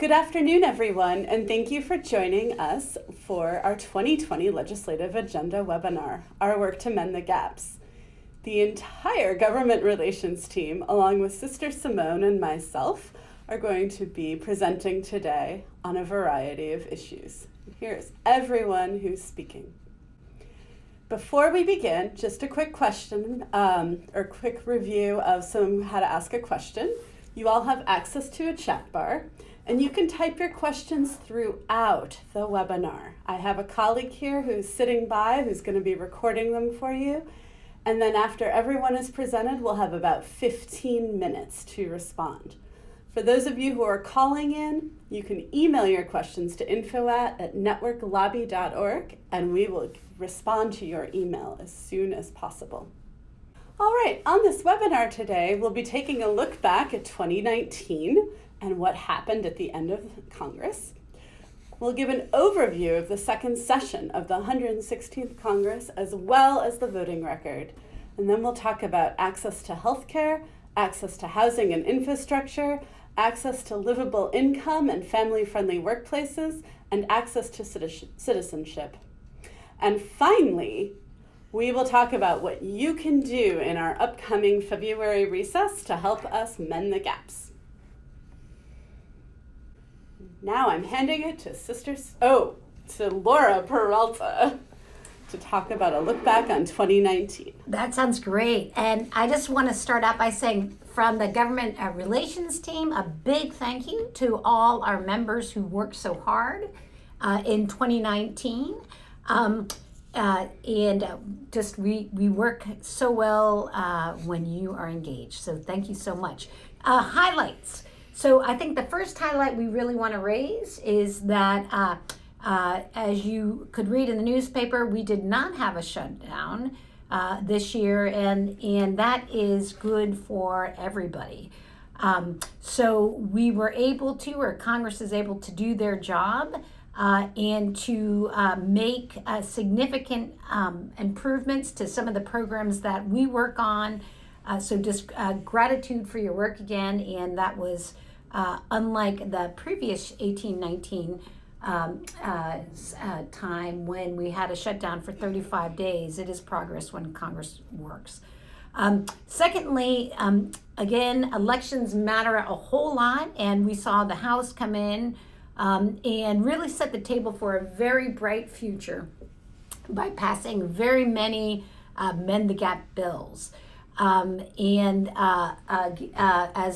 Good afternoon, everyone, and thank you for joining us for our 2020 Legislative Agenda webinar, Our Work to Mend the Gaps. The entire government relations team, along with Sister Simone and myself, are going to be presenting today on a variety of issues. Here's everyone who's speaking. Before we begin, just a quick question or quick review of how to ask a question. You all have access to a chat bar, and you can type your questions throughout the webinar. I have a colleague here who's sitting by who's going to be recording them for you. And then after everyone is presented, we'll have about 15 minutes to respond. For those of you who are calling in, you can email your questions to info@networklobby.org, and we will respond to your email as soon as possible. All right, on this webinar today, we'll be taking a look back at 2019 and what happened at the end of Congress. We'll give an overview of the second session of the 116th Congress, as well as the voting record. And then we'll talk about access to healthcare, access to housing and infrastructure, access to livable income and family-friendly workplaces, and access to citizenship. And finally, we will talk about what you can do in our upcoming February recess to help us mend the gaps. Now I'm handing it to to Laura Peralta to talk about a look back on 2019. That sounds great. And I just want to start out by saying from the government relations team, a big thank you to all our members who worked so hard in 2019. We work so well when you are engaged. So thank you so much. Highlights. So I think the first highlight we really want to raise is that, as you could read in the newspaper, we did not have a shutdown this year, and that is good for everybody. So we were able to, or Congress is able to do their job and to make significant improvements to some of the programs that we work on. So just gratitude for your work again, and that was unlike the previous 18-19 time when we had a shutdown for 35 days. It is progress when Congress works. Secondly, again, elections matter a whole lot, and we saw the House come in and really set the table for a very bright future by passing very many mend the gap bills. As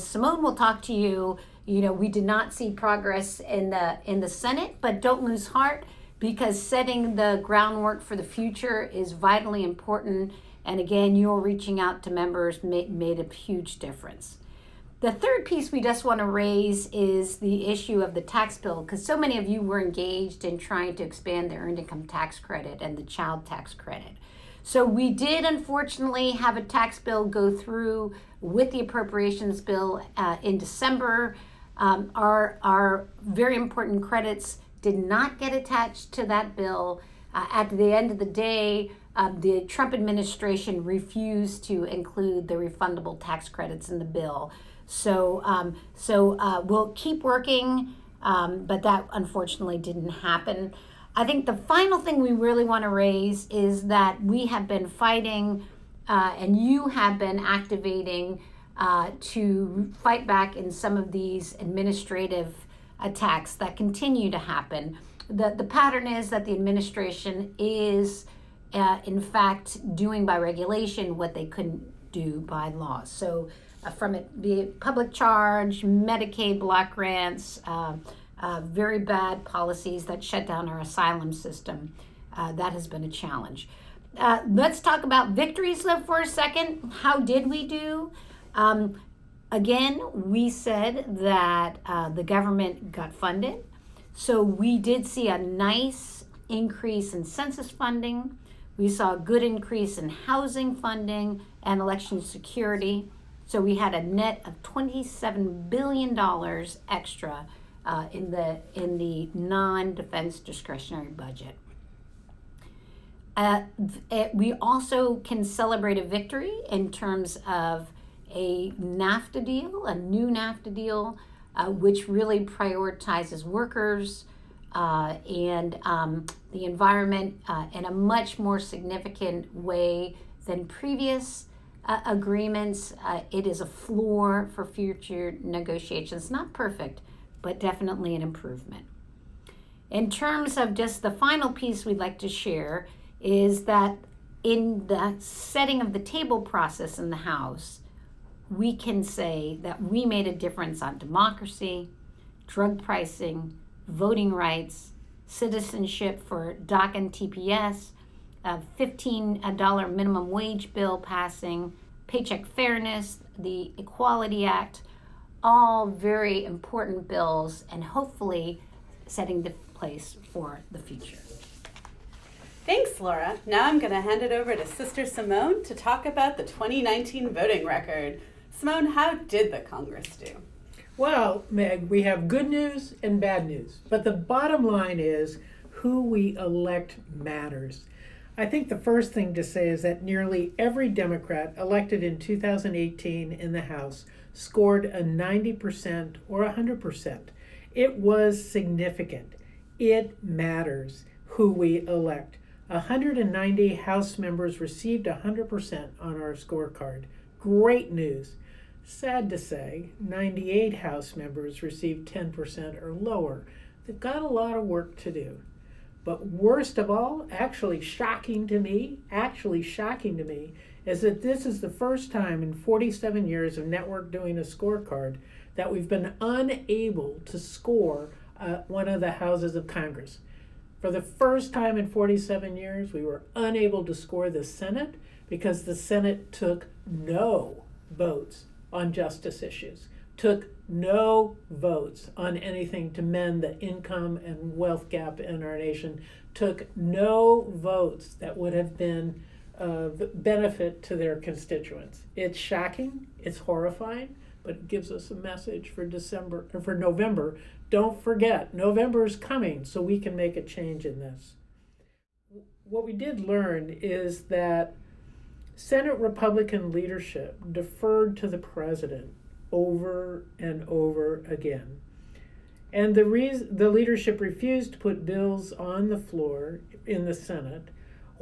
Simone will talk to you, we did not see progress in the Senate, but don't lose heart, because setting the groundwork for the future is vitally important. And again, your reaching out to members made a huge difference. The third piece we just want to raise is the issue of the tax bill, because so many of you were engaged in trying to expand the earned income tax credit and the child tax credit. So we did unfortunately have a tax bill go through with the appropriations bill in December. Our very important credits did not get attached to that bill. At the end of the day, the Trump administration refused to include the refundable tax credits in the bill. So we'll keep working, but that unfortunately didn't happen. I think the final thing we really want to raise is that we have been fighting and you have been activating to fight back in some of these administrative attacks that continue to happen. The pattern is that the administration is, in fact, doing by regulation what they couldn't do by law. So from it be it public charge, Medicaid block grants, very bad policies that shut down our asylum system. That has been a challenge. Let's talk about victories though for a second. How did we do? Again, we said that the government got funded. So we did see a nice increase in census funding. We saw a good increase in housing funding and election security. So we had a net of $27 billion extra in the non-defense discretionary budget. We also can celebrate a victory in terms of a NAFTA deal, a new NAFTA deal which really prioritizes workers and the environment in a much more significant way than previous agreements. It is a floor for future negotiations. Not perfect, but definitely an improvement. In terms of just the final piece we'd like to share is that in the setting of the table process in the House, we can say that we made a difference on democracy, drug pricing, voting rights, citizenship for DACA and TPS, a $15 minimum wage bill passing, paycheck fairness, the Equality Act, all very important bills and hopefully setting the place for the future. Thanks, Laura. Now I'm going to hand it over to Sister Simone to talk about the 2019 voting record. Simone, how did the Congress do? Well, Meg, we have good news and bad news. But the bottom line is who we elect matters. I think the first thing to say is that nearly every Democrat elected in 2018 in the House scored a 90% or 100%. It was significant. It matters who we elect. 190 House members received 100% on our scorecard. Great news. Sad to say, 98 House members received 10% or lower. They've got a lot of work to do. But worst of all, actually shocking to me, is that this is the first time in 47 years of network doing a scorecard that we've been unable to score one of the houses of Congress. For the first time in 47 years, we were unable to score the Senate because the Senate took no votes on justice issues, took no votes on anything to mend the income and wealth gap in our nation, took no votes that would have been of benefit to their constituents. It's shocking, it's horrifying, but it gives us a message for November. Don't forget, November is coming, so we can make a change in this. What we did learn is that Senate Republican leadership deferred to the president over and over again. And the leadership refused to put bills on the floor in the Senate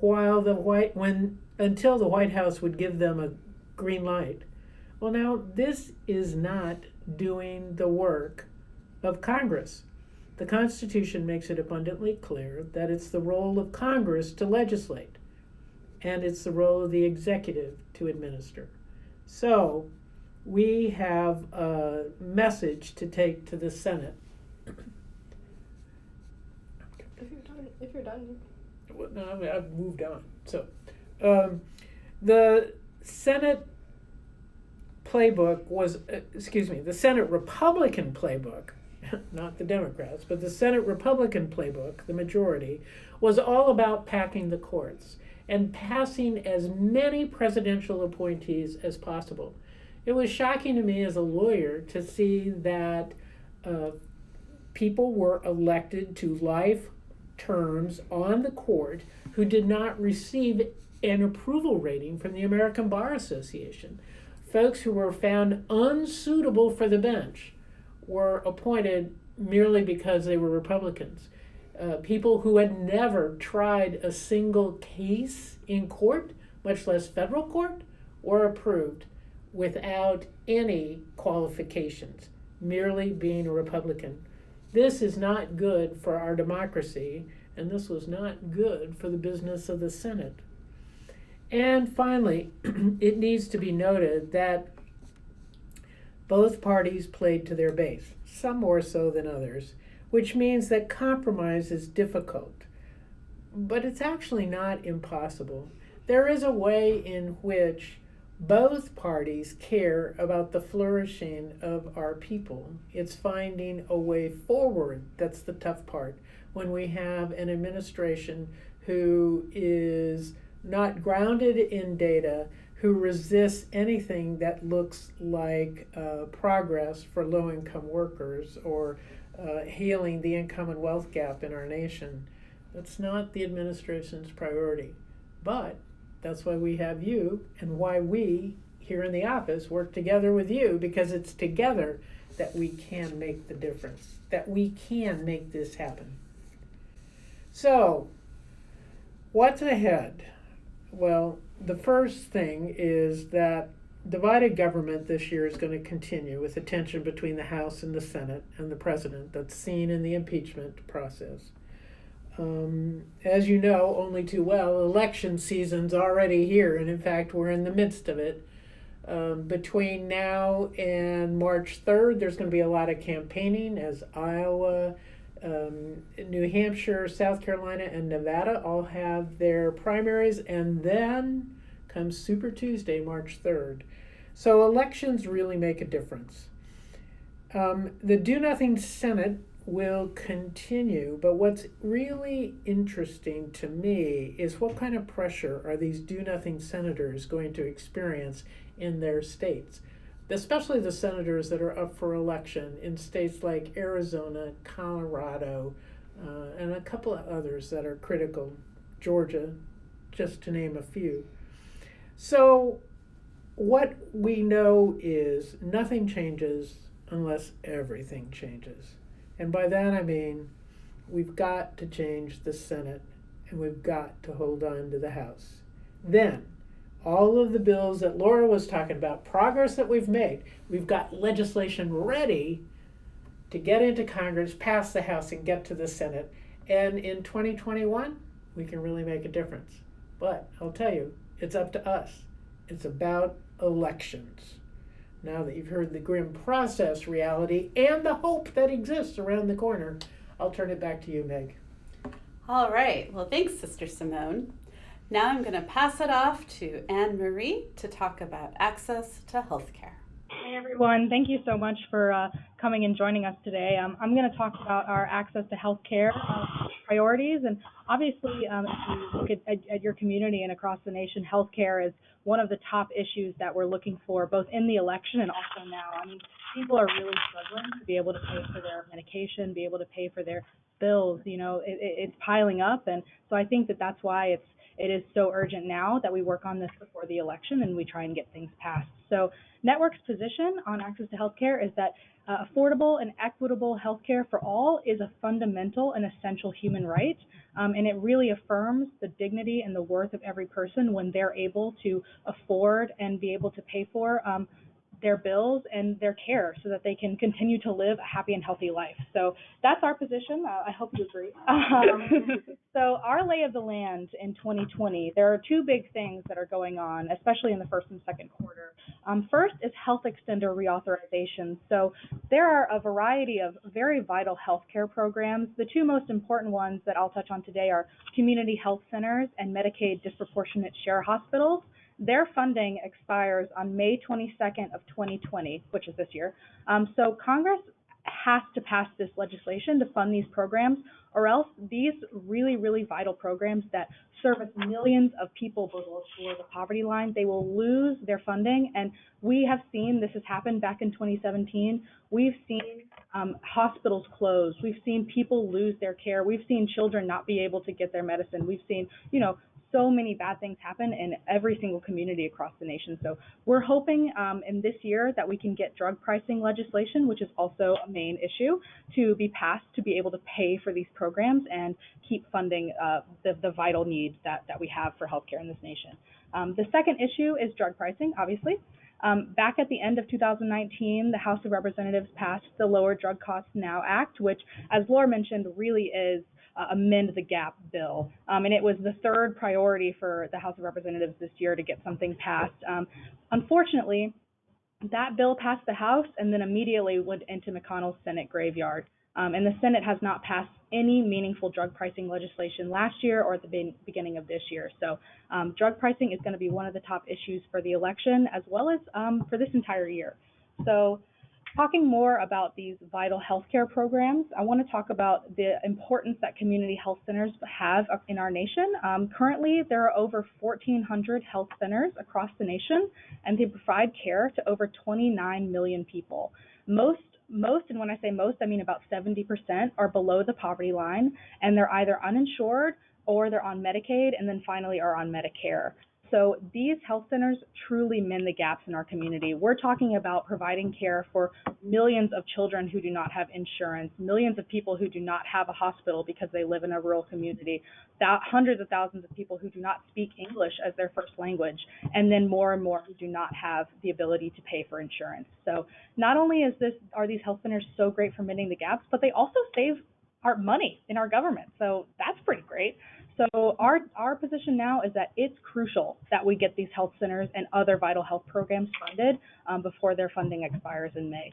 until the White House would give them a green light. Well, now, this is not doing the work of Congress. The Constitution makes it abundantly clear that it's the role of Congress to legislate, and it's the role of the executive to administer. So, we have a message to take to the Senate. If you're done. Well, no, I've moved on. So, the Senate playbook was, the Senate Republican playbook, not the Democrats, but the Senate Republican playbook, the majority, was all about packing the courts and passing as many presidential appointees as possible. It was shocking to me as a lawyer to see that people were elected to life terms on the court who did not receive an approval rating from the American Bar Association. Folks who were found unsuitable for the bench were appointed merely because they were Republicans. People who had never tried a single case in court, much less federal court, were approved without any qualifications, merely being a Republican. This is not good for our democracy, and this was not good for the business of the Senate. And finally, it needs to be noted that both parties played to their base, some more so than others, which means that compromise is difficult. But it's actually not impossible. There is a way in which both parties care about the flourishing of our people. It's finding a way forward that's the tough part when we have an administration who is not grounded in data, who resists anything that looks like progress for low-income workers or healing the income and wealth gap in our nation. That's not the administration's priority. But that's why we have you and why we here in the office work together with you, because it's together that we can make the difference, that we can make this happen. So, what's ahead? Well, the first thing is that divided government this year is going to continue with the tension between the House and the Senate and the president that's seen in the impeachment process. As you know only too well, election season's already here, and in fact, we're in the midst of it. Between now and March 3rd, there's going to be a lot of campaigning as Iowa, New Hampshire, South Carolina, and Nevada all have their primaries, and then comes Super Tuesday, March 3rd. So elections really make a difference. The Do Nothing Senate will continue, but what's really interesting to me is what kind of pressure are these Do Nothing senators going to experience in their states, especially the senators that are up for election in states like Arizona, Colorado, and a couple of others that are critical, Georgia, just to name a few. So what we know is nothing changes unless everything changes. And by that I mean we've got to change the Senate and we've got to hold on to the House. Then all of the bills that Laura was talking about, progress that we've made, we've got legislation ready to get into Congress, pass the House, and get to the Senate. And in 2021, we can really make a difference. But I'll tell you, it's up to us. It's about elections. Now that you've heard the grim process reality and the hope that exists around the corner, I'll turn it back to you, Meg. All right. Well, thanks, Sister Simone. Now I'm going to pass it off to Anne Marie to talk about access to healthcare. Hey everyone, thank you so much for coming and joining us today. I'm going to talk about our access to healthcare priorities, and obviously if you look at your community and across the nation, healthcare is one of the top issues that we're looking for both in the election and also now. I mean, people are really struggling to be able to pay for their medication, be able to pay for their bills. You know, it's piling up, and so I think that that's why it is so urgent now that we work on this before the election and we try and get things passed. So Network's position on access to healthcare is that affordable and equitable healthcare for all is a fundamental and essential human right, and it really affirms the dignity and the worth of every person when they're able to afford and be able to pay for their bills and their care so that they can continue to live a happy and healthy life. So that's our position. I hope you agree. So our lay of the land in 2020, there are two big things that are going on, especially in the first and second quarter. First is health extender reauthorization. So there are a variety of very vital healthcare programs. The two most important ones that I'll touch on today are community health centers and Medicaid disproportionate share hospitals. Their funding expires on May 22nd of 2020, which is this year. So Congress has to pass this legislation to fund these programs, or else these really, really vital programs that service millions of people below the poverty line, they will lose their funding. And we have seen this has happened back in 2017. We've seen hospitals close. We've seen people lose their care. We've seen children not be able to get their medicine. We've seen, so many bad things happen in every single community across the nation. So we're hoping in this year that we can get drug pricing legislation, which is also a main issue, to be passed to be able to pay for these programs and keep funding the vital needs that we have for healthcare in this nation. The second issue is drug pricing, obviously. Back at the end of 2019, the House of Representatives passed the Lower Drug Costs Now Act, which, as Laura mentioned, really is amend the gap bill. And it was the third priority for the House of Representatives this year to get something passed. Unfortunately, that bill passed the House and then immediately went into McConnell's Senate graveyard. And the Senate has not passed any meaningful drug pricing legislation last year or at the beginning of this year. So drug pricing is going to be one of the top issues for the election as well as for this entire year. So talking more about these vital healthcare programs, I want to talk about the importance that community health centers have in our nation. Currently, there are over 1,400 health centers across the nation, and they provide care to over 29 million people. Most, and when I say most, I mean about 70% are below the poverty line, and they're either uninsured or they're on Medicaid, and then finally are on Medicare. So these health centers truly mend the gaps in our community. We're talking about providing care for millions of children who do not have insurance, millions of people who do not have a hospital because they live in a rural community, hundreds of thousands of people who do not speak English as their first language, and then more and more who do not have the ability to pay for insurance. So not only are these health centers so great for mending the gaps, but they also save our money in our government. So that's pretty great. So our position now is that it's crucial that we get these health centers and other vital health programs funded before their funding expires in May.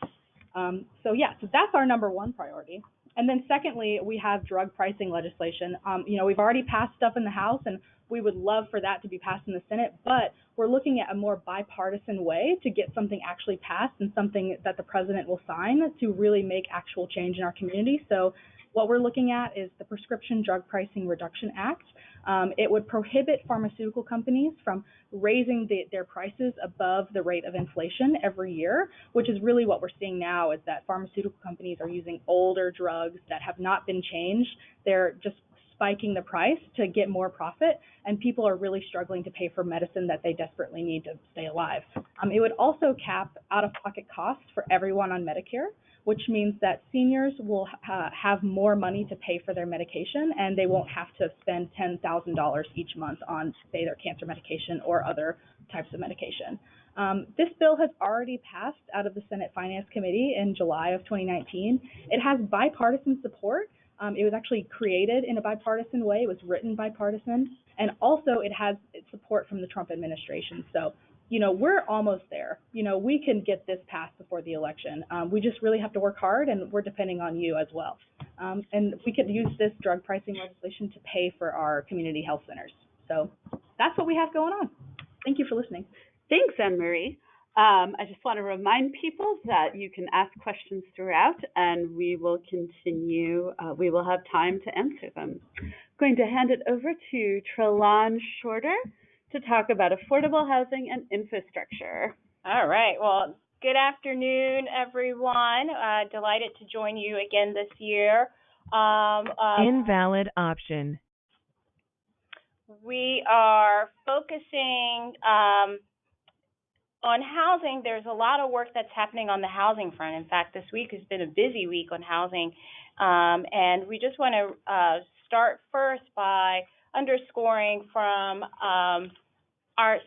So that's our number one priority. And then secondly, we have drug pricing legislation. We've already passed stuff in the House, and we would love for that to be passed in the Senate, but we're looking at a more bipartisan way to get something actually passed and something that the president will sign to really make actual change in our community. So what we're looking at is the Prescription Drug Pricing Reduction Act. It would prohibit pharmaceutical companies from raising their prices above the rate of inflation every year, which is really what we're seeing now, is that pharmaceutical companies are using older drugs that have not been changed. They're just spiking the price to get more profit, and people are really struggling to pay for medicine that they desperately need to stay alive. It would also cap out-of-pocket costs for everyone on Medicare, which means that seniors will have more money to pay for their medication, and they won't have to spend $10,000 each month on, say, their cancer medication or other types of medication. This bill has already passed out of the Senate Finance Committee in July of 2019. It has bipartisan support. It was actually created in a bipartisan way. It was written bipartisan, and also it has support from the Trump administration. So we're almost there. We can get this passed before the election. We just really have to work hard, and we're depending on you as well. And we could use this drug pricing legislation to pay for our community health centers. So that's what we have going on. Thank you for listening. Thanks, Anne-Marie. I just want to remind people that you can ask questions throughout, and we will continue. We will have time to answer them. I'm going to hand it over to Trelon Shorter to talk about affordable housing and infrastructure. All right. Well, good afternoon, everyone. Delighted to join you again this year. Invalid option. We are focusing on housing. There's a lot of work that's happening on the housing front. In fact, this week has been a busy week on housing. And we just want to start first by underscoring from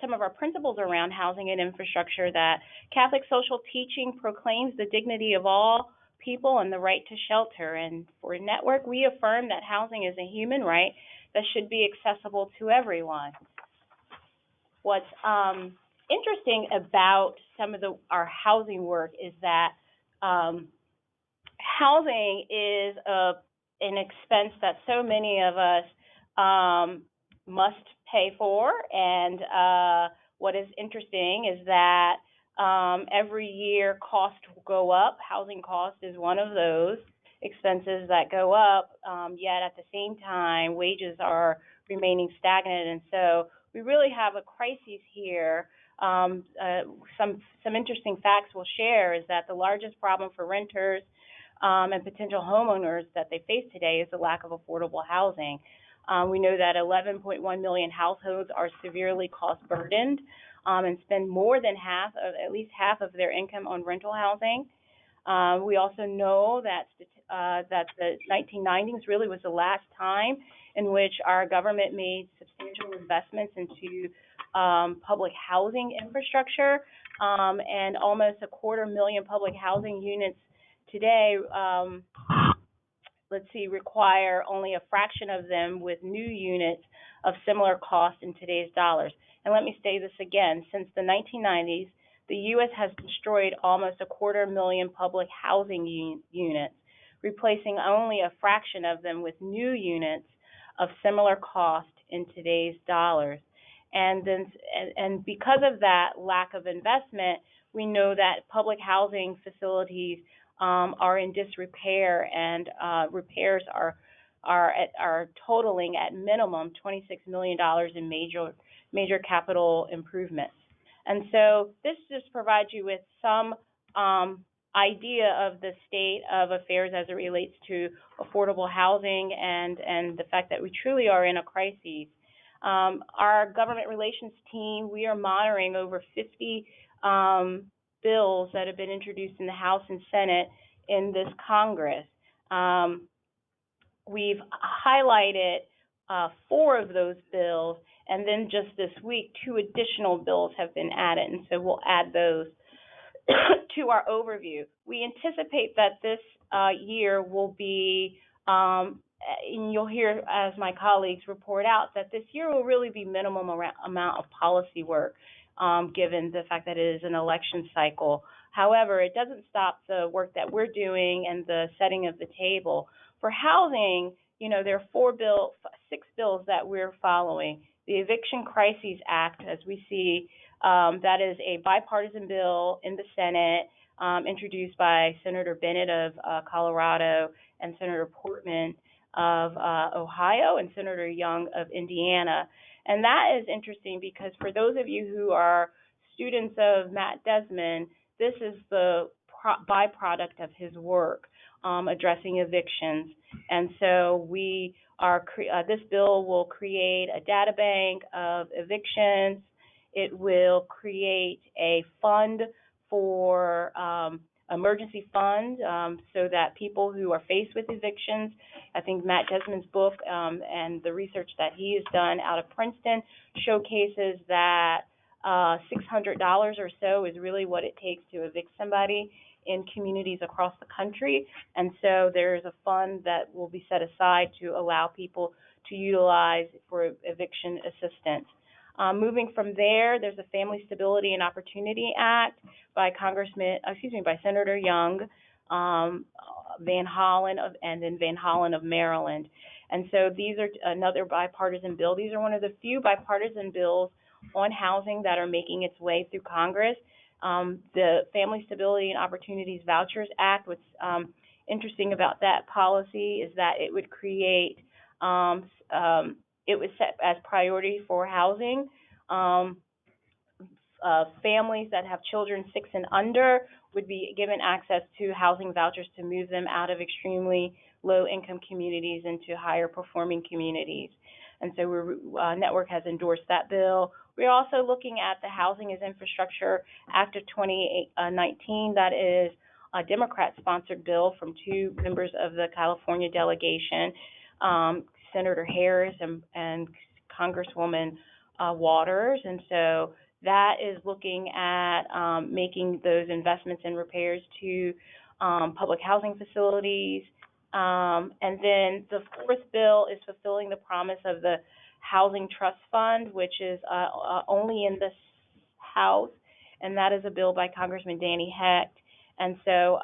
some of our principles around housing and infrastructure that Catholic social teaching proclaims the dignity of all people and the right to shelter. And for Network, we affirm that housing is a human right that should be accessible to everyone. What's interesting about some of our housing work is that housing is an expense that so many of us must pay for, and what is interesting is that every year costs will go up. Housing cost is one of those expenses that go up, yet at the same time wages are remaining stagnant, and so we really have a crisis here. Some interesting facts we'll share is that the largest problem for renters and potential homeowners that they face today is the lack of affordable housing. We know that 11.1 million households are severely cost burdened and spend more than at least half of their income on rental housing. We also know that the 1990s really was the last time in which our government made substantial investments into public housing infrastructure, and almost 250,000 public housing units today require only a fraction of them with new units of similar cost in today's dollars. And let me say this again, since the 1990s, the U.S. has destroyed almost 250,000 public housing units, replacing only a fraction of them with new units of similar cost in today's dollars. And because of that lack of investment, we know that public housing facilities are in disrepair, and repairs are totaling at minimum $26 million in major capital improvements. And so this just provides you with some idea of the state of affairs as it relates to affordable housing and the fact that we truly are in a crisis. Our government relations team, we are monitoring over 50 bills that have been introduced in the House and Senate in this Congress. We've highlighted 4 of those bills, and then just this week, 2 additional bills have been added, and so we'll add those to our overview. We anticipate that this year will be, and you'll hear as my colleagues report out, that this year will really be minimum amount of policy work, given the fact that it is an election cycle. However, it doesn't stop the work that we're doing and the setting of the table. For housing, there are 6 bills that we're following. The Eviction Crises Act, as we see, that is a bipartisan bill in the Senate, introduced by Senator Bennett of Colorado and Senator Portman of Ohio and Senator Young of Indiana. And that is interesting because for those of you who are students of Matt Desmond, this is the byproduct of his work addressing evictions. And so this bill will create a data bank of evictions. It will create a fund for emergency fund so that people who are faced with evictions, I think Matt Desmond's book and the research that he has done out of Princeton showcases that $600 or so is really what it takes to evict somebody in communities across the country. And so there's a fund that will be set aside to allow people to utilize for eviction assistance. Moving from there, there's a Family Stability and Opportunity Act by Senator Young, Van Hollen of Maryland. And so these are another bipartisan bill. These are one of the few bipartisan bills on housing that are making its way through Congress. The Family Stability and Opportunities Vouchers Act, what's interesting about that policy is that it would create, it was set as priority for housing. Families that have children 6 and under would be given access to housing vouchers to move them out of extremely low-income communities into higher-performing communities. And so Network has endorsed that bill. We're also looking at the Housing as Infrastructure Act of 2019. That is a Democrat-sponsored bill from 2 members of the California delegation, Senator Harris and Congresswoman Waters. And so that is looking at making those investments and repairs to public housing facilities. And then the 4th bill is fulfilling the promise of the Housing Trust Fund, which is only in this House, and that is a bill by Congressman Danny Hecht. And so,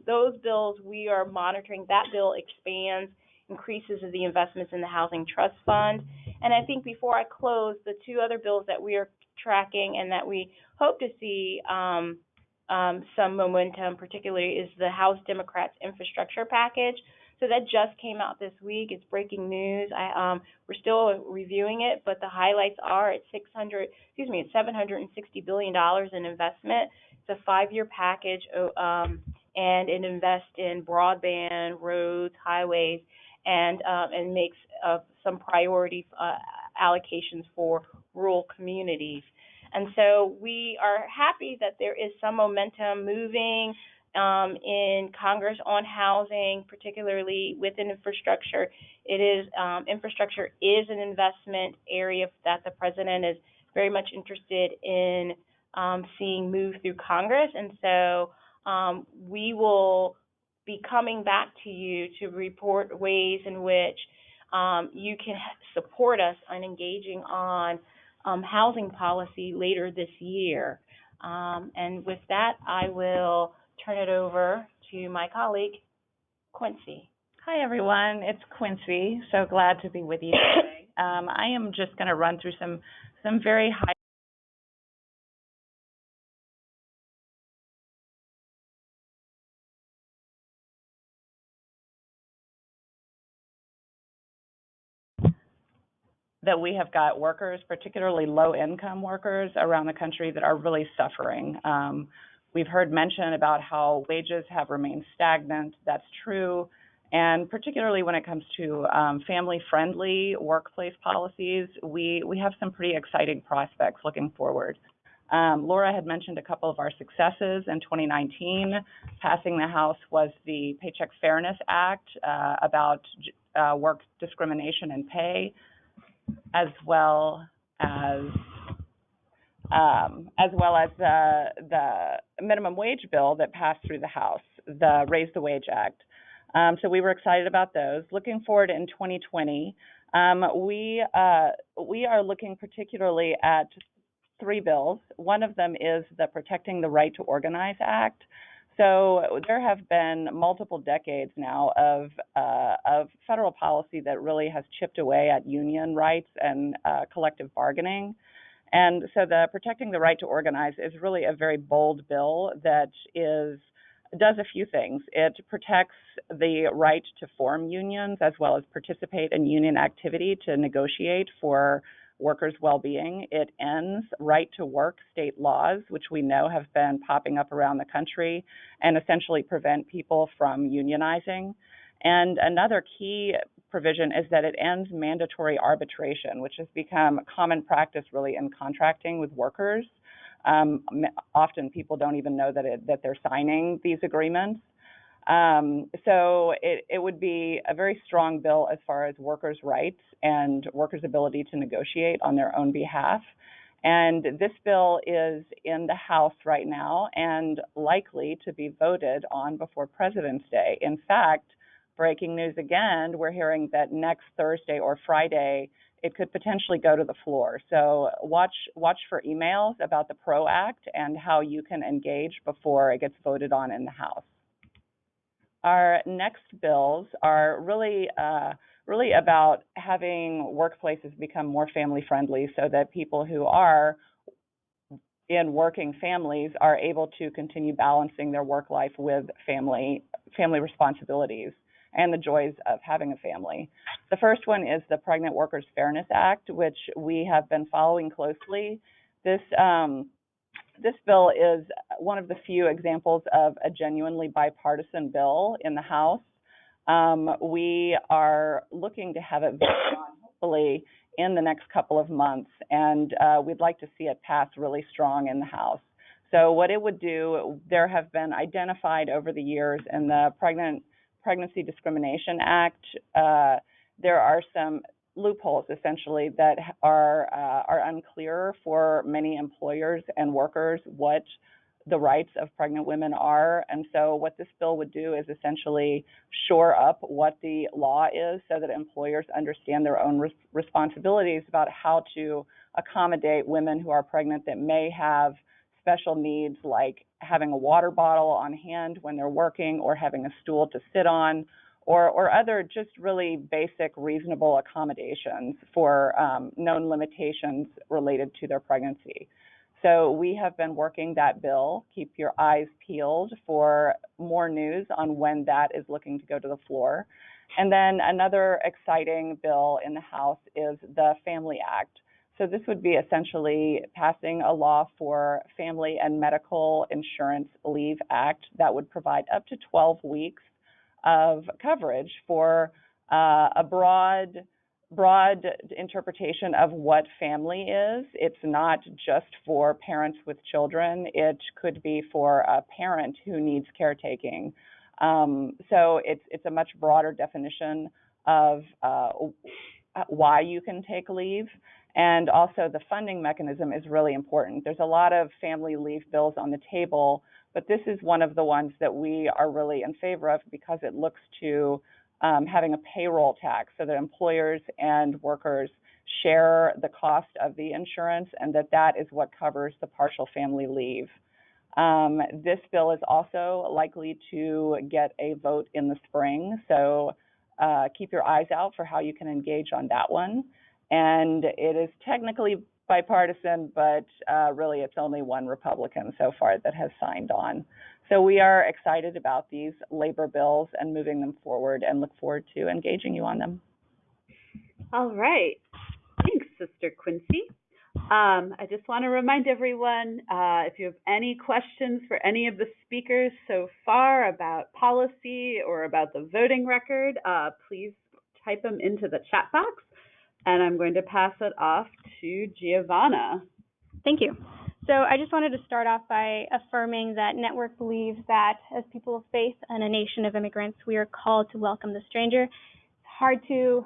those bills we are monitoring. That bill expands, increases the investments in the Housing Trust Fund. And I think before I close, the 2 other bills that we are tracking and that we hope to see some momentum, particularly, is the House Democrats infrastructure package. So that just came out this week. It's breaking news. We're still reviewing it, but the highlights are it's $760 billion in investment. It's a 5-year package, and it invests in broadband, roads, highways, and makes some priority allocations for rural communities. And so we are happy that there is some momentum moving in Congress on housing, particularly within infrastructure. Infrastructure is an investment area that the president is very much interested in seeing move through Congress. And so we will be coming back to you to report ways in which you can support us on engaging on housing policy later this year. And with that, I will turn it over to my colleague, Quincy. Hi, everyone. It's Quincy. So glad to be with you today. I am just going to run through some very high that we have got workers, particularly low-income workers around the country that are really suffering. We've heard mention about how wages have remained stagnant. That's true. And particularly when it comes to family-friendly workplace policies, we have some pretty exciting prospects looking forward. Laura had mentioned a couple of our successes in 2019. Passing the House was the Paycheck Fairness Act about work discrimination and pay, as well as the minimum wage bill that passed through the House, the Raise the Wage Act. So we were excited about those. Looking forward in 2020, we are looking particularly at 3 bills. One of them is the Protecting the Right to Organize Act. So there have been multiple decades now of federal policy that really has chipped away at union rights and collective bargaining. And so the Protecting the Right to Organize is really a very bold bill that does a few things. It protects the right to form unions as well as participate in union activity to negotiate for workers' well-being. It ends right-to-work state laws, which we know have been popping up around the country and essentially prevent people from unionizing. And another key provision is that it ends mandatory arbitration, which has become common practice really in contracting with workers. Often people don't even know that they're signing these agreements. So it would be a very strong bill as far as workers' rights and workers' ability to negotiate on their own behalf. And this bill is in the House right now and likely to be voted on before President's Day. In fact, breaking news again, we're hearing that next Thursday or Friday, it could potentially go to the floor. So watch for emails about the PRO Act and how you can engage before it gets voted on in the House. Our next bills are really about having workplaces become more family friendly so that people who are in working families are able to continue balancing their work life with family responsibilities and the joys of having a family. The first one is the Pregnant Workers Fairness Act, which we have been following closely. This bill is one of the few examples of a genuinely bipartisan bill in the House. We are looking to have it voted on, hopefully, in the next couple of months, and we'd like to see it pass really strong in the House. So what it would do, there have been identified over the years in the Pregnancy Discrimination Act, there are some loopholes essentially that are unclear for many employers and workers what the rights of pregnant women are. And so what this bill would do is essentially shore up what the law is so that employers understand their own responsibilities about how to accommodate women who are pregnant that may have special needs like having a water bottle on hand when they're working or having a stool to sit on or other just really basic reasonable accommodations for known limitations related to their pregnancy. So we have been working that bill. Keep your eyes peeled for more news on when that is looking to go to the floor. And then another exciting bill in the House is the Family Act. So this would be essentially passing a law for Family and Medical Insurance Leave Act that would provide up to 12 weeks of coverage for a broad interpretation of what family is. It's not just for parents with children. It could be for a parent who needs caretaking. So it's a much broader definition of why you can take leave. And also the funding mechanism is really important. There's a lot of family leave bills on the table, but this is one of the ones that we are really in favor of because it looks to having a payroll tax so that employers and workers share the cost of the insurance and that is what covers the partial family leave. This bill is also likely to get a vote in the spring, so keep your eyes out for how you can engage on that one. And it is technically bipartisan, but really it's only one Republican so far that has signed on. So we are excited about these labor bills and moving them forward and look forward to engaging you on them. All right. Thanks, Sister Quincy. I just want to remind everyone, if you have any questions for any of the speakers so far about policy or about the voting record, please type them into the chat box. And I'm going to pass it off to Giovanna. Thank you. So I just wanted to start off by affirming that Network believes that as people of faith and a nation of immigrants, we are called to welcome the stranger. It's hard to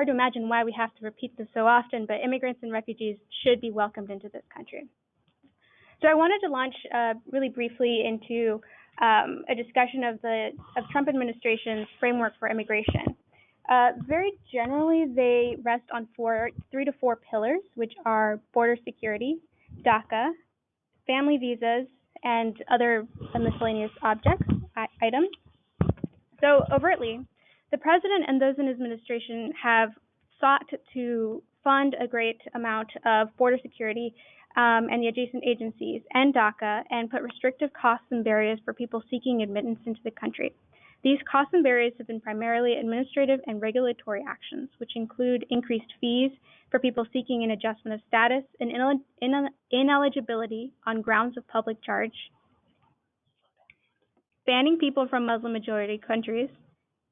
imagine why we have to repeat this so often, but immigrants and refugees should be welcomed into this country. So I wanted to launch really briefly into a discussion of the Trump administration's framework for immigration. Very generally, they rest on 3 to 4 pillars, which are border security, DACA, family visas, and other miscellaneous items. So overtly, the president and those in his administration have sought to fund a great amount of border security and the adjacent agencies and DACA, and put restrictive costs and barriers for people seeking admittance into the country. These costs and barriers have been primarily administrative and regulatory actions, which include increased fees for people seeking an adjustment of status and ineligibility on grounds of public charge, banning people from Muslim-majority countries,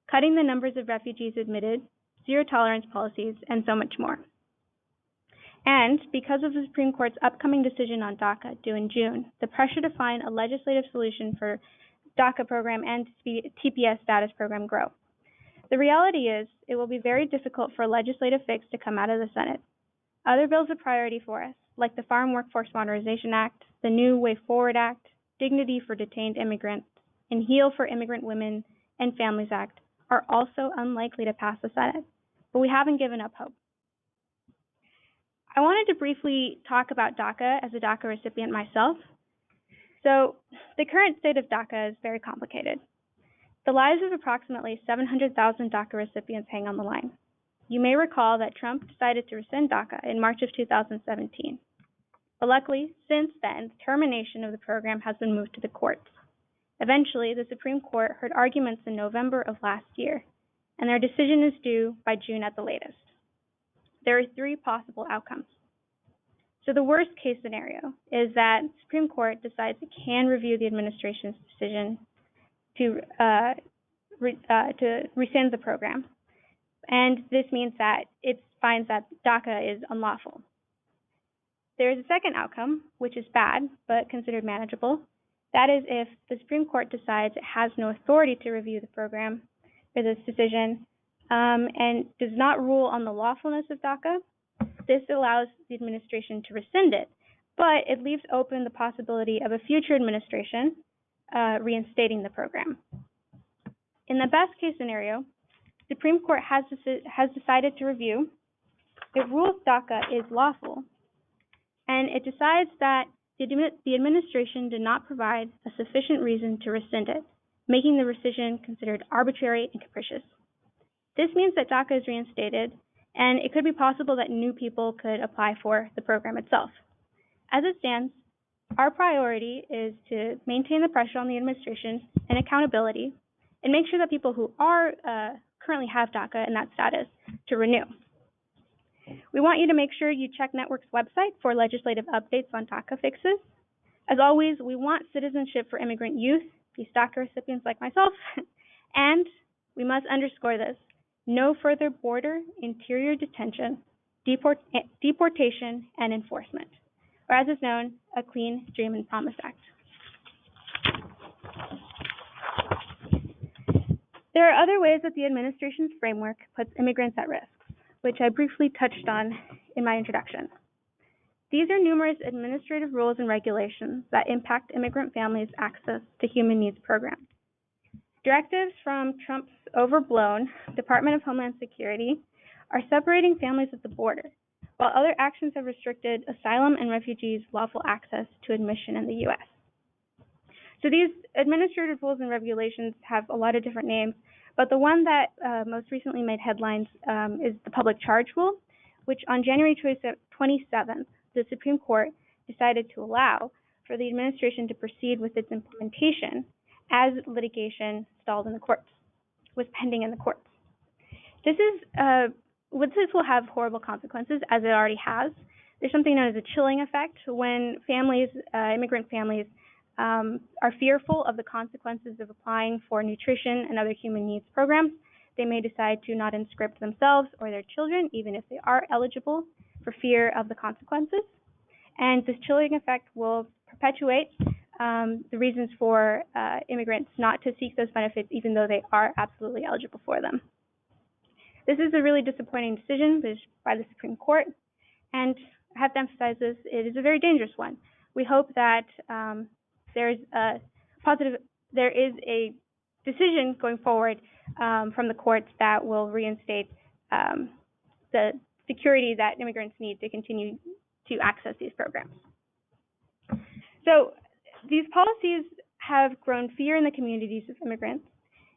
cutting the numbers of refugees admitted, zero-tolerance policies, and so much more. And because of the Supreme Court's upcoming decision on DACA due in June, the pressure to find a legislative solution for DACA program and TPS status program grow. The reality is, it will be very difficult for a legislative fix to come out of the Senate. Other bills of priority for us, like the Farm Workforce Modernization Act, the New Way Forward Act, Dignity for Detained Immigrants, and Heal for Immigrant Women and Families Act, are also unlikely to pass the Senate, but we haven't given up hope. I wanted to briefly talk about DACA as a DACA recipient myself. So the current state of DACA is very complicated. The lives of approximately 700,000 DACA recipients hang on the line. You may recall that Trump decided to rescind DACA in March of 2017. But luckily, since then, the termination of the program has been moved to the courts. Eventually, the Supreme Court heard arguments in November of last year, and their decision is due by June at the latest. There are 3 possible outcomes. So the worst case scenario is that the Supreme Court decides it can review the administration's decision to rescind the program. And this means that it finds that DACA is unlawful. There is a second outcome, which is bad, but considered manageable. That is if the Supreme Court decides it has no authority to review the program or this decision and does not rule on the lawfulness of DACA. This allows the administration to rescind it, but it leaves open the possibility of a future administration reinstating the program. In the best case scenario, the Supreme Court has decided to review. It rules DACA is lawful, and it decides that the administration did not provide a sufficient reason to rescind it, making the rescission considered arbitrary and capricious. This means that DACA is reinstated, and it could be possible that new people could apply for the program itself. As it stands, our priority is to maintain the pressure on the administration and accountability, and make sure that people who are currently have DACA in that status to renew. We want you to make sure you check Network's website for legislative updates on DACA fixes. As always, we want citizenship for immigrant youth, these DACA recipients like myself, and we must underscore this: no further border, interior detention, deportation, and enforcement, or as is known, a Clean Dream and Promise Act. There are other ways that the administration's framework puts immigrants at risk, which I briefly touched on in my introduction. These are numerous administrative rules and regulations that impact immigrant families' access to human needs programs. Directives from Trump's overblown Department of Homeland Security are separating families at the border, while other actions have restricted asylum and refugees' lawful access to admission in the U.S. So these administrative rules and regulations have a lot of different names, but the one that most recently made headlines is the public charge rule, which on January 27th, the Supreme Court decided to allow for the administration to proceed with its implementation as litigation stalled in the courts, was pending in the courts. This will have horrible consequences, as it already has, There's something known as a chilling effect when families, immigrant families, are fearful of the consequences of applying for nutrition and other human needs programs. They may decide to not inscript themselves or their children, even if they are eligible, for fear of the consequences. And this chilling effect will perpetuate the reasons for immigrants not to seek those benefits, even though they are absolutely eligible for them. This is a really disappointing decision by the Supreme Court, and I have to emphasize this, it is a very dangerous one. We hope that there is a decision going forward from the courts that will reinstate the security that immigrants need to continue to access these programs. So these policies have grown fear in the communities of immigrants.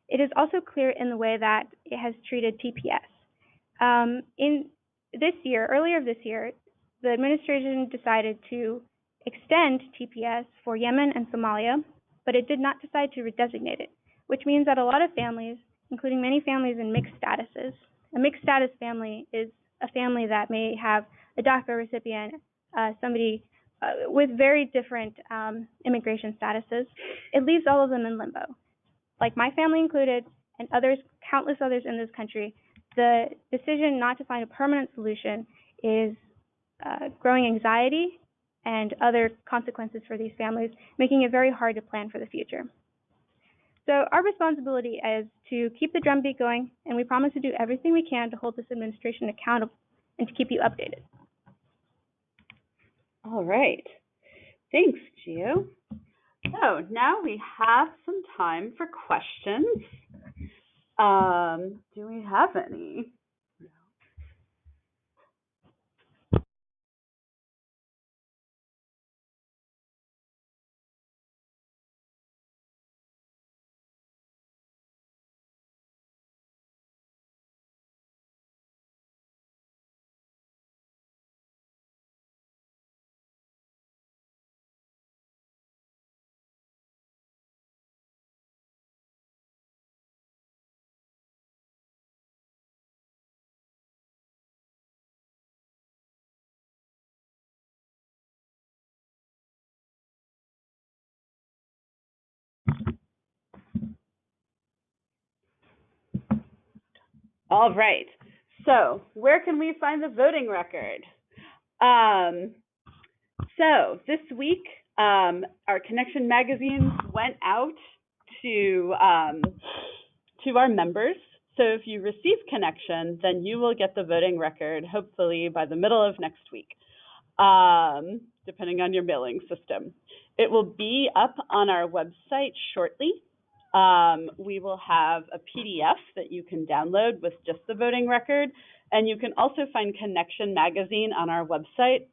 It is also clear in the way that it has treated TPS. Earlier this year, the administration decided to extend TPS for Yemen and Somalia, but it did not decide to redesignate it, which means that a lot of families, including many families in mixed statuses, a mixed status family is a family that may have a DACA recipient, somebody with very different immigration statuses. It leaves all of them in limbo. Like my family included, and others, countless others in this country, the decision not to find a permanent solution is growing anxiety and other consequences for these families, making it very hard to plan for the future. So our responsibility is to keep the drumbeat going, and we promise to do everything we can to hold this administration accountable and to keep you updated. All right. Thanks, Gio. So now we have some time for questions. Do we have any? All right. So where can we find the voting record? So this week, our Connection magazines went out to our members. So if you receive Connection, then you will get the voting record, hopefully by the middle of next week, depending on your mailing system. It will be up on our website shortly. We will have a PDF that you can download with just the voting record, and you can also find Connection magazine on our website.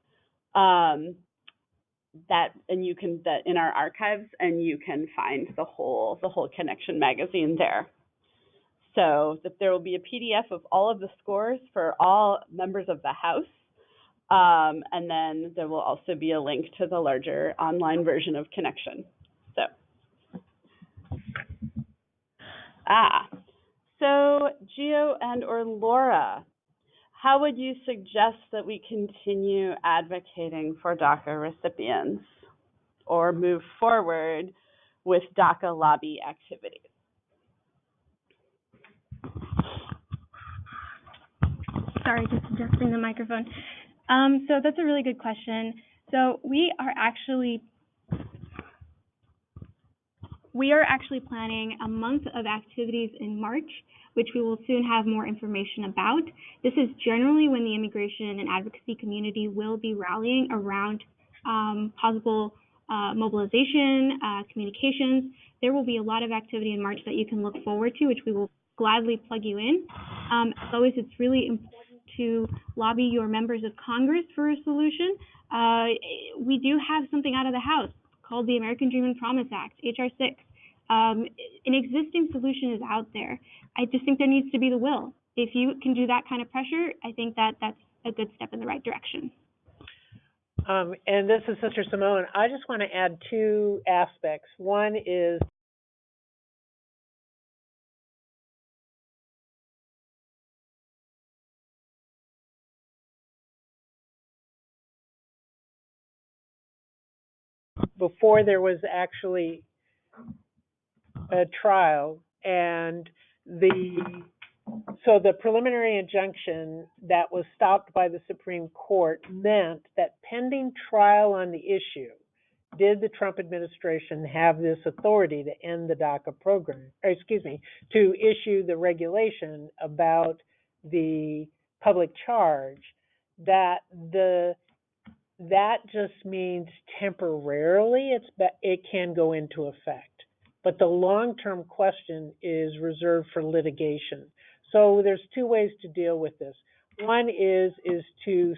In our archives, and you can find the whole Connection magazine there. So that there will be a PDF of all of the scores for all members of the House, and then there will also be a link to the larger online version of Connection. So Gio and/or Laura, how would you suggest that we continue advocating for DACA recipients or move forward with DACA lobby activities? Sorry, just adjusting the microphone. So that's a really good question. So we are actually planning a month of activities in March, which we will soon have more information about. This is generally when the immigration and advocacy community will be rallying around possible mobilization, communications. There will be a lot of activity in March that you can look forward to, which we will gladly plug you in. As always, it's really important to lobby your members of Congress for a solution. We do have something out of the House called the American Dream and Promise Act, H.R. 6. An existing solution is out there. I just think there needs to be the will. If you can do that kind of pressure, I think that that's a good step in the right direction. And this is Sister Simone. I just want to add two aspects. One is before there was actually a trial, and so the preliminary injunction that was stopped by the Supreme Court meant that pending trial on the issue, did the Trump administration have this authority to end the DACA program, or to issue the regulation about the public charge, that just means temporarily it can go into effect. But the long-term question is reserved for litigation. So there's two ways to deal with this. One is to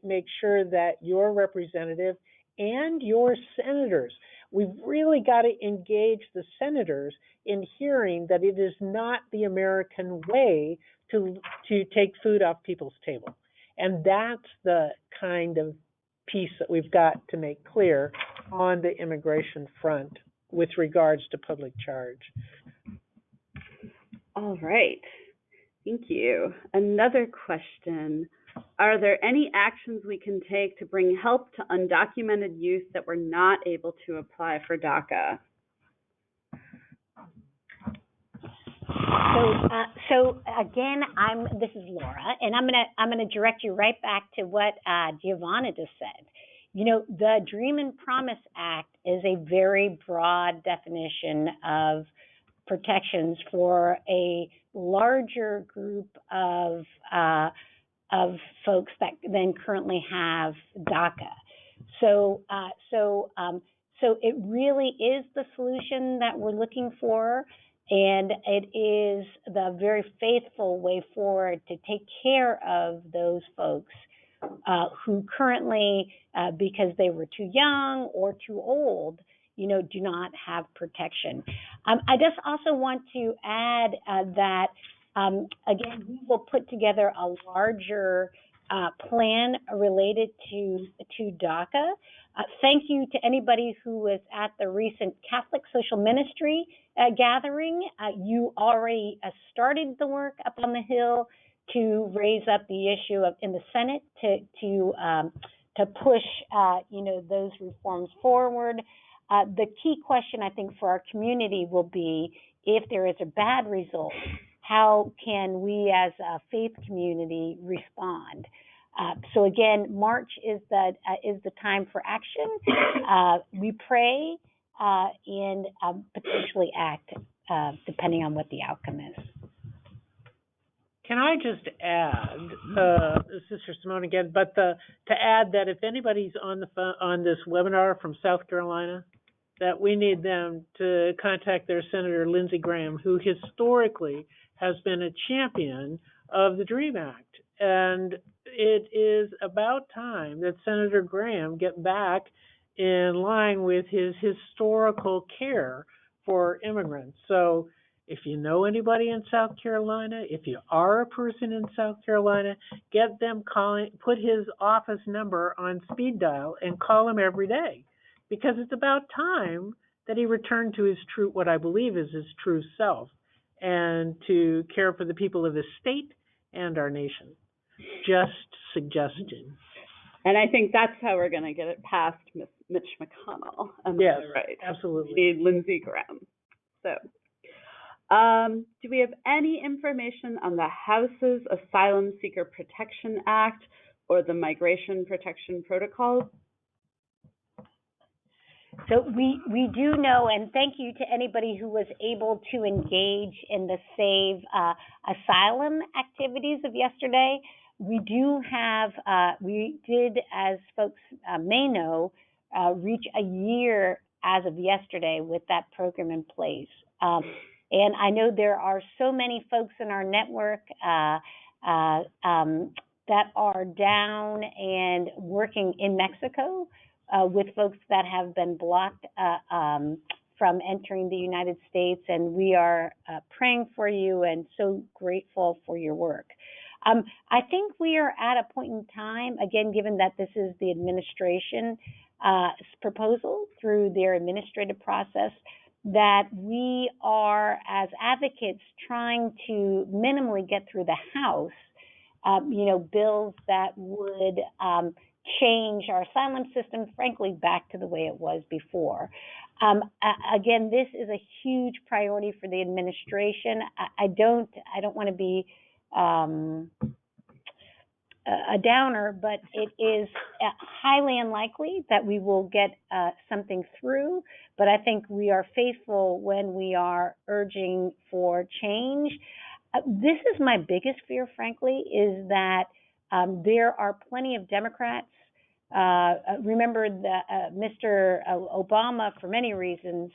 make sure that your representative and your senators, we've really got to engage the senators in hearing that it is not the American way to take food off people's table. And that's the kind of piece that we've got to make clear on the immigration front with regards to public charge. All right. Thank you. Another question. Are there any actions we can take to bring help to undocumented youth that were not able to apply for DACA? So again, this is Laura, and I'm gonna direct you right back to what Giovanna just said. You know, the Dream and Promise Act is a very broad definition of protections for a larger group of folks that then currently have DACA. So it really is the solution that we're looking for, and it is the very faithful way forward to take care of those folks who currently, because they were too young or too old, do not have protection. I just also want to add that, again, we will put together a larger plan related to DACA. Thank you to anybody who was at the recent Catholic Social Ministry gathering. You already started the work up on the Hill to raise up the issue in the Senate to push those reforms forward. The key question, I think, for our community will be, if there is a bad result, how can we as a faith community respond? So again, March is the time for action. We pray and potentially act depending on what the outcome is. Can I just add, Sister Simone again, but to add that if anybody's on this webinar from South Carolina, that we need them to contact their Senator Lindsey Graham, who historically has been a champion of the DREAM Act. And it is about time that Senator Graham get back in line with his historical care for immigrants. So if you know anybody in South Carolina, if you are a person in South Carolina, get them put his office number on speed dial and call him every day, because it's about time that he returned to his what I believe is his true self, and to care for the people of his state and our nation. Just suggestion. And I think that's how we're going to get it past Mitch McConnell. Yes, right. Absolutely. We need Lindsey Graham. So, do we have any information on the House's Asylum Seeker Protection Act or the Migration Protection Protocol? So we do know, and thank you to anybody who was able to engage in the Save Asylum activities of yesterday. We do have, we did, as folks may know, reach a year as of yesterday with that program in place. And I know there are so many folks in our network that are down and working in Mexico with folks that have been blocked from entering the United States, and we are praying for you and so grateful for your work. I think we are at a point in time, again, given that this is the administration's proposal through their administrative process, that we are, as advocates, trying to minimally get through the House, bills that would change our asylum system, frankly, back to the way it was before. Again, this is a huge priority for the administration. I don't want to be a downer, but it is highly unlikely that we will get something through. But I think we are faithful when we are urging for change. This is my biggest fear, frankly, is that there are plenty of Democrats. Remember that Mr. Obama, for many reasons,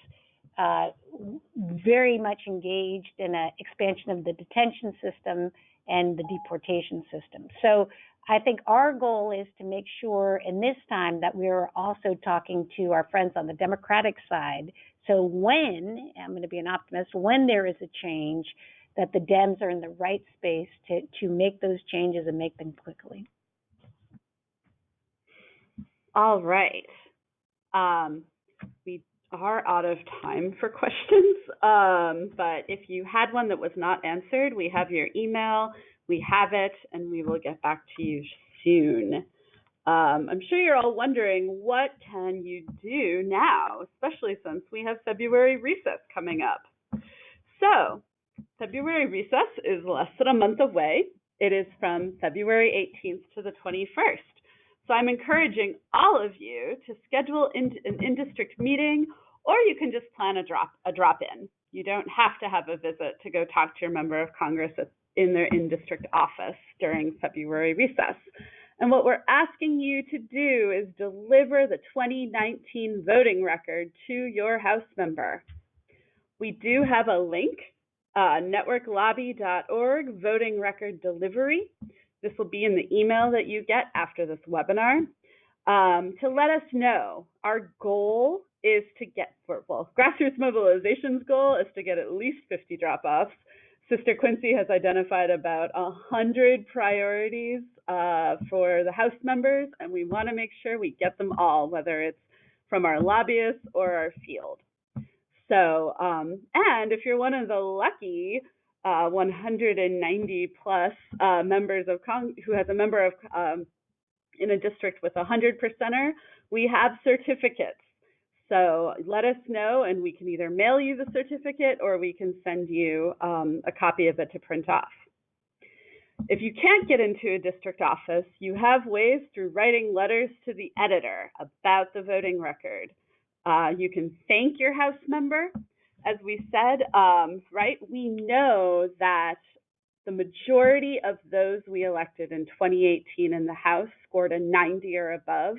very much engaged in an expansion of the detention system and the deportation system. So I think our goal is to make sure in this time that we're also talking to our friends on the Democratic side. So when, I'm going to be an optimist, when there is a change, that the Dems are in the right space to make those changes and make them quickly. All right. We are out of time for questions, but if you had one that was not answered, we have your email, we have it, and we will get back to you soon. I'm sure you're all wondering, what can you do now, especially since we have February recess coming up? So, February recess is less than a month away. It is from February 18th to the 21st. So I'm encouraging all of you to schedule an in-district meeting, or you can just plan a drop-in. You don't have to have a visit to go talk to your member of Congress in their in-district office during February recess. And what we're asking you to do is deliver the 2019 voting record to your House member. We do have a link, networklobby.org, voting record delivery. This will be in the email that you get after this webinar. To let us know, our goal is to get, Grassroots Mobilization's goal is to get at least 50 drop-offs. Sister Quincy has identified about 100 priorities for the House members, and we want to make sure we get them all, whether it's from our lobbyists or our field. So, and if you're one of the lucky 190 plus members of who has a member of in a district with 100%er, we have certificates. So let us know, and we can either mail you the certificate or we can send you a copy of it to print off. If you can't get into a district office, you have ways through writing letters to the editor about the voting record. You can thank your House member. As we said, right, we know that the majority of those we elected in 2018 in the House scored a 90 or above,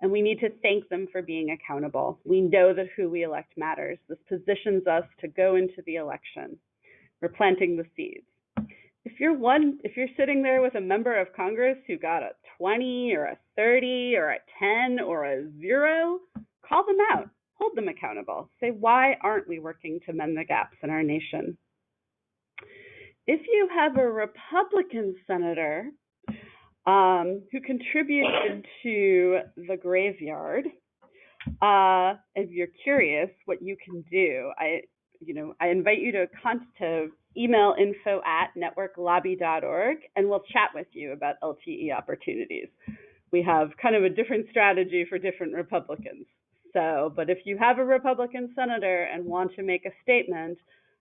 and we need to thank them for being accountable. We know that who we elect matters. This positions us to go into the election. We're planting the seeds. If you're sitting there with a member of Congress who got a 20 or a 30 or a 10 or a 0, call them out. Hold them accountable. Say, why aren't we working to mend the gaps in our nation? If you have a Republican senator who contributed to the graveyard, if you're curious what you can do, I invite you to email info@networklobby.org, and we'll chat with you about LTE opportunities. We have kind of a different strategy for different Republicans. So, but if you have a Republican senator and want to make a statement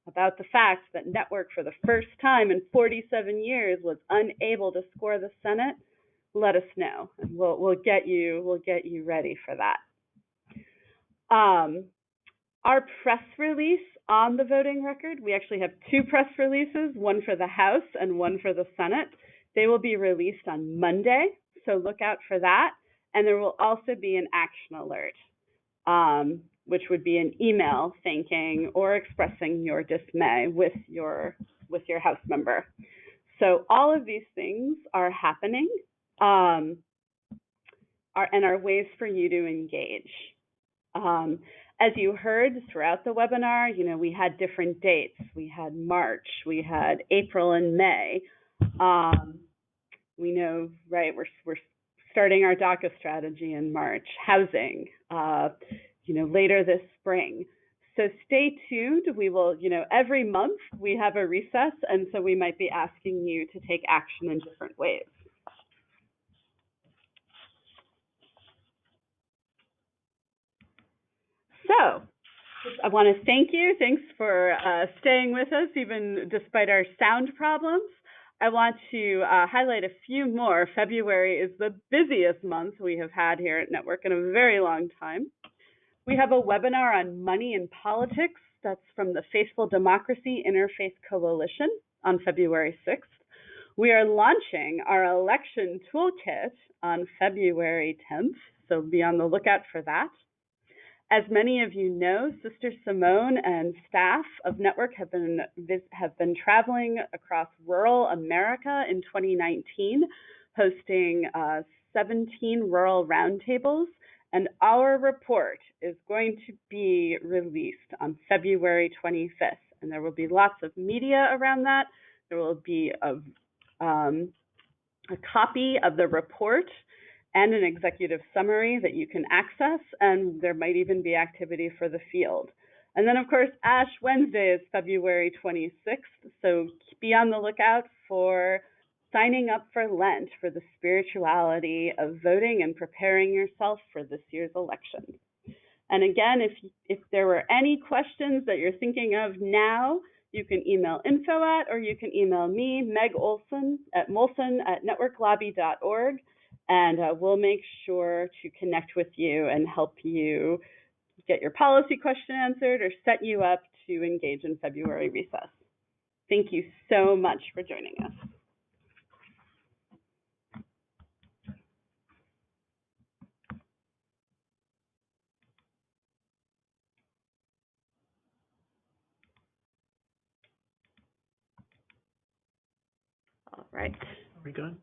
about the fact that Network for the first time in 47 years was unable to score the Senate, let us know, and we'll get you ready for that. Our press release on the voting record, we actually have 2 press releases, one for the House and one for the Senate. They will be released on Monday, so look out for that. And there will also be an action alert, which would be an email thanking or expressing your dismay with your House member. So all of these things are happening and are ways for you to engage. As you heard throughout the webinar, we had different dates. We had March, we had April and May. We know, right, we're starting our DACA strategy in March, housing, later this spring. So stay tuned. We will, every month we have a recess, and so we might be asking you to take action in different ways. So I want to thank you. Thanks for staying with us, even despite our sound problems. I want to highlight a few more. February is the busiest month we have had here at Network in a very long time. We have a webinar on money and politics. That's from the Faithful Democracy Interfaith Coalition on February 6th. We are launching our election toolkit on February 10th, so be on the lookout for that. As many of you know, Sister Simone and staff of Network have been traveling across rural America in 2019, hosting 17 rural roundtables, and our report is going to be released on February 25th, and there will be lots of media around that. There will be a copy of the report and an executive summary that you can access, and there might even be activity for the field. And then, of course, Ash Wednesday is February 26th, so be on the lookout for signing up for Lent, for the spirituality of voting and preparing yourself for this year's election. And again, if there were any questions that you're thinking of now, you can email info@, or you can email me, Meg Olson, at molson@networklobby.org, and we'll make sure to connect with you and help you get your policy question answered or set you up to engage in February recess. Thank you so much for joining us. All right. Are we good?